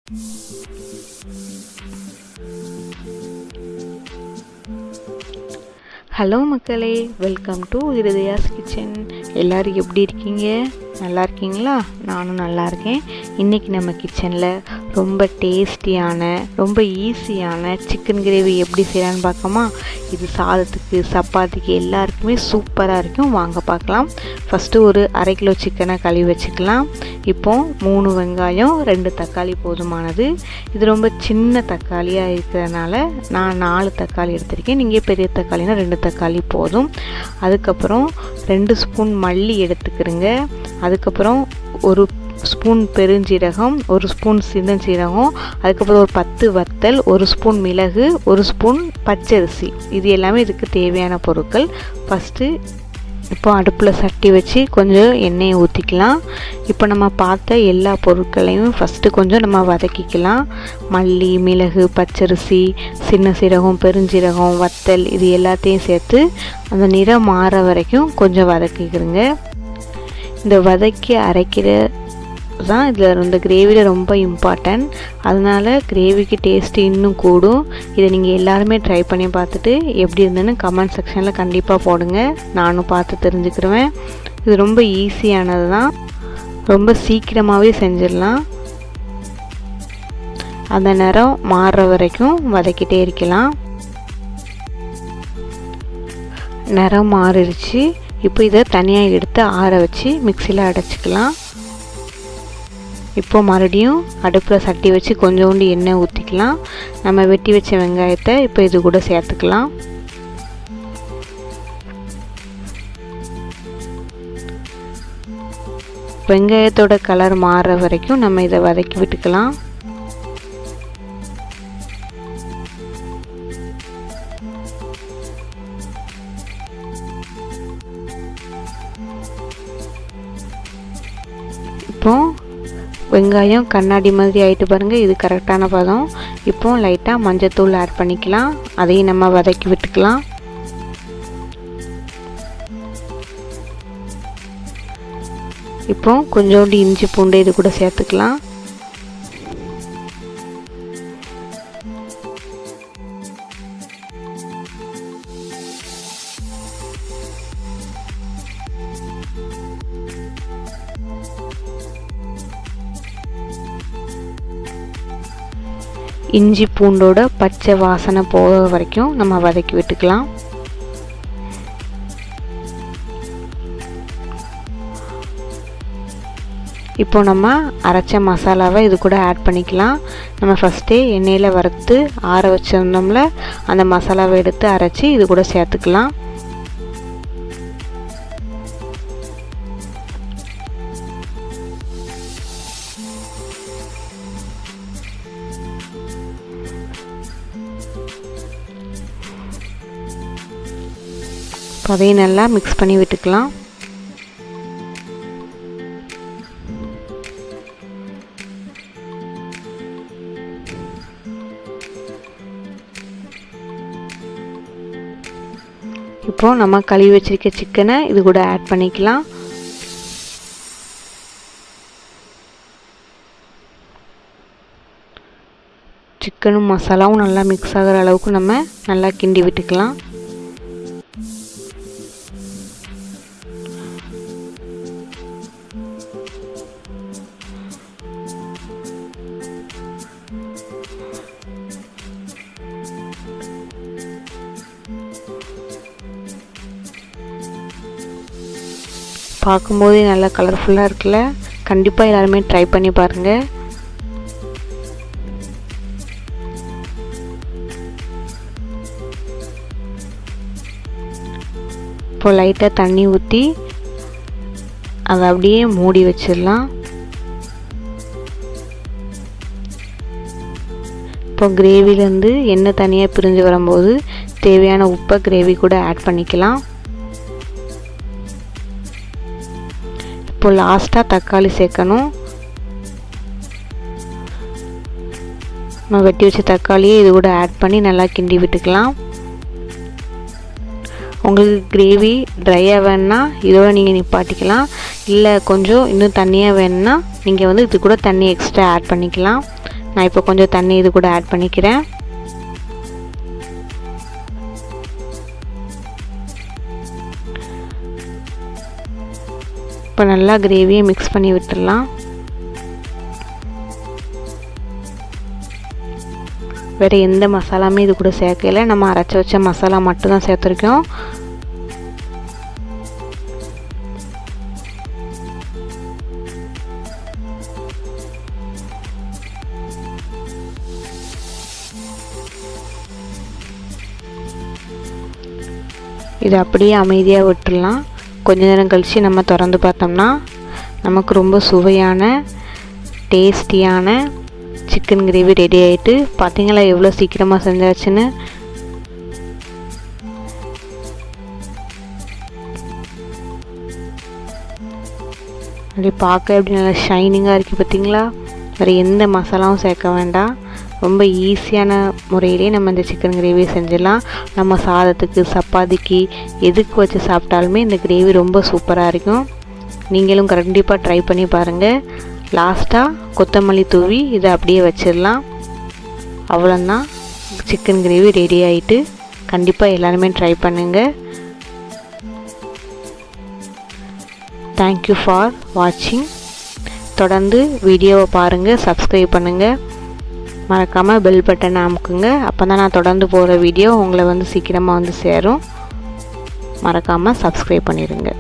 Hello மக்களே, welcome to இருதயாஸ் kitchen. எல்லோரும் எப்படி இருக்கீங்க? நல்லா இருக்கீங்களா? நானும் நல்லா இருக்கேன். இன்றைக்கி நம்ம கிச்சனில் ரொம்ப டேஸ்டியான, ரொம்ப ஈஸியான சிக்கன் கிரேவி எப்படி செய்யலான்னு பார்க்கலாமா? இது சாதத்துக்கு, சப்பாத்திக்கு எல்லாருக்குமே சூப்பராக இருக்கும். வாங்க பார்க்கலாம். ஃபஸ்ட்டு ஒரு 1/2 கிலோ சிக்கனை கழுவி வச்சுக்கலாம். இப்போது 3 வெங்காயம் 2 தக்காளி போதுமானது. இது ரொம்ப சின்ன தக்காளியாக இருக்கிறதுனால நான் 4 தக்காளி எடுத்திருக்கேன். நீங்கள் பெரிய தக்காளினா 2 தக்காளி போதும். அதுக்கப்புறம் 2 ஸ்பூன் மல்லி எடுத்துக்கிறேங்க. அதுக்கப்புறம் 1 ஸ்பூன் பெருஞ்சீரகம், 1 ஸ்பூன் சின்னஞ்சீரகம், அதுக்கப்புறம் ஒரு 10 வத்தல், 1 ஸ்பூன் மிளகு, 1 ஸ்பூன் பச்சரிசி. இது எல்லாமே இதுக்கு தேவையான பொருட்கள். ஃபஸ்ட்டு இப்போ அடுப்பில் சட்டி வச்சு கொஞ்சம் எண்ணெயை ஊற்றிக்கலாம். இப்போ நம்ம பார்த்த எல்லா பொருட்களையும் ஃபஸ்ட்டு கொஞ்சம் நம்ம வதக்கிக்கலாம். மல்லி, மிளகு, பச்சரிசி, சின்ன சீரகம், பெருஞ்சீரகம், வத்தல் இது எல்லாத்தையும் சேர்த்து அந்த நிறம் மாற வரைக்கும் கொஞ்சம் வதக்கிக்கிறோங்க. இந்த வதக்கி அரைக்கிற தான் இதில் இந்த கிரேவியில் ரொம்ப இம்பார்ட்டன்ட். அதனால் கிரேவிக்கு டேஸ்ட்டு இன்னும் கூடும். இதை நீங்கள் எல்லாருமே ட்ரை பண்ணி பார்த்துட்டு எப்படி இருந்ததுன்னு கமெண்ட் செக்ஷனில் கண்டிப்பாக போடுங்க. நானும் பார்த்து தெரிஞ்சுக்கிடுவேன். இது ரொம்ப ஈஸியானது தான், ரொம்ப சீக்கிரமாகவே செஞ்சிடலாம். அந்த நிறம் மாறுற வரைக்கும் வதக்கிட்டே இருக்கலாம். நிறம் மாறிடுச்சு. இப்போ இதை தனியாக எடுத்து ஆற வச்சு மிக்சியில் அடைச்சிக்கலாம். இப்போ மறுபடியும் அடுப்பில் சட்டி வச்சு கொஞ்சோண்டு எண்ணெய் ஊற்றிக்கலாம். நம்ம வெட்டி வச்ச வெங்காயத்தை இப்போ இது கூட சேர்த்துக்கலாம். வெங்காயத்தோட கலர் மாறுற வரைக்கும் நம்ம இதை வதக்கி விட்டுக்கலாம். இப்போ வெங்காயம் கண்ணாடி மாதிரி ஆகிட்டு பாருங்கள். இது கரெக்டான பதம். இப்போ லைட்டாக மஞ்சத்தூள் ஆட் பண்ணிக்கலாம். அதையும் நம்ம வதக்கி விட்டுக்கலாம். இப்போ கொஞ்சோண்டு இஞ்சி பூண்டு இது கூட சேர்த்துக்கலாம். இஞ்சி பூண்டோட பச்சை வாசனை போக வரைக்கும் நம்ம வதக்கி விட்டுக்கலாம். இப்போ நம்ம அரைச்ச மசாலாவை இது கூட ஆட் பண்ணிக்கலாம். நம்ம ஃபஸ்ட்டே எண்ணெயில் வறுத்து ஆற வச்சிருந்தோம்ல, அந்த மசாலாவை எடுத்து அரைச்சி இது கூட சேர்த்துக்கலாம். அதையும் நல்லா மிக்ஸ் பண்ணி விட்டுக்கலாம். இப்போ நம்ம கழுவி வச்சிருக்க சிக்கனை இது கூட ஆட் பண்ணிக்கலாம். சிக்கனும் மசாலாவும் நல்லா மிக்ஸ் ஆகிற அளவுக்கு நம்ம நல்லா கிண்டி விட்டுக்கலாம். பார்க்கும்போதே நல்லா கலர்ஃபுல்லாக இருக்குல்ல. கண்டிப்பாக எல்லாருமே ட்ரை பண்ணி பாருங்கள். இப்போ லைட்டாக தண்ணி ஊற்றி அதை அப்படியே மூடி வச்சிடலாம். இப்போ கிரேவிலேருந்து எண்ணெய் தனியாக பிரிஞ்சு வரும்போது தேவையான உப்பை கிரேவி கூட ஆட் பண்ணிக்கலாம். இப்போ லாஸ்ட்டாக தக்காளி சேர்க்கணும். நம்ம வெட்டி வச்ச தக்காளியை இது கூட ஆட் பண்ணி நல்லா கிண்டி விட்டுக்கலாம். உங்களுக்கு கிரேவி ட்ரையாக வேணுன்னா இதோட நீங்கள் நிப்பாட்டிக்கலாம். இல்லை கொஞ்சம் இன்னும் தண்ணியாக வேணுன்னா நீங்கள் இது கூட தண்ணி எக்ஸ்ட்ரா ஆட் பண்ணிக்கலாம். நான் இப்போ கொஞ்சம் தண்ணி இது கூட ஆட் பண்ணிக்கிறேன். இப்போ நல்லா கிரேவியை மிக்ஸ் பண்ணி விட்டுடலாம். வேறு எந்த மசாலாமே இது கூட சேர்க்கல, நம்ம அரைச்சி வச்ச மசாலா மட்டும்தான் சேர்த்துருக்கோம். இது அப்படியே அமைதியாக விட்டுடலாம். கொஞ்ச நேரம் கழித்து நம்ம திறந்து பார்த்தோம்னா நமக்கு ரொம்ப சுவையான டேஸ்டியான சிக்கன் கிரேவி ரெடி ஆகிட்டு. பார்த்தீங்களா எவ்வளோ சீக்கிரமாக செஞ்சாச்சுன்னு. அப்படி பார்க்க எப்படி நல்லா ஷைனிங்காக இருக்குது பார்த்தீங்களா. வேறு எந்த மசாலாவும் சேர்க்க வேண்டாம். ரொம்ப ஈஸியான முறையிலே நம்ம இந்த சிக்கன் கிரேவியை செஞ்சிடலாம். நம்ம சாதத்துக்கு சப்பாத்திக்கு எதுக்கு வச்சு சாப்பிட்டாலுமே இந்த கிரேவி ரொம்ப சூப்பராக இருக்கும். நீங்களும் கண்டிப்பாக ட்ரை பண்ணி பாருங்கள். லாஸ்ட்டாக கொத்தமல்லி தூவி இதை அப்படியே வச்சிடலாம். அவ்வளோதான், சிக்கன் கிரேவி ரெடி ஆகிட்டு. கண்டிப்பாக எல்லாருமே ட்ரை பண்ணுங்கள். தேங்க்யூ ஃபார் வாட்சிங். தொடர்ந்து வீடியோவை பாருங்கள், சப்ஸ்கிரைப் பண்ணுங்கள், மறக்காமல் பெல் பட்டனை அமுக்குங்க. அப்போ தான் நான் தொடர்ந்து போகிற வீடியோ உங்களை வந்து சீக்கிரமாக வந்து சேரும். மறக்காமல் சப்ஸ்கிரைப் பண்ணிடுங்க.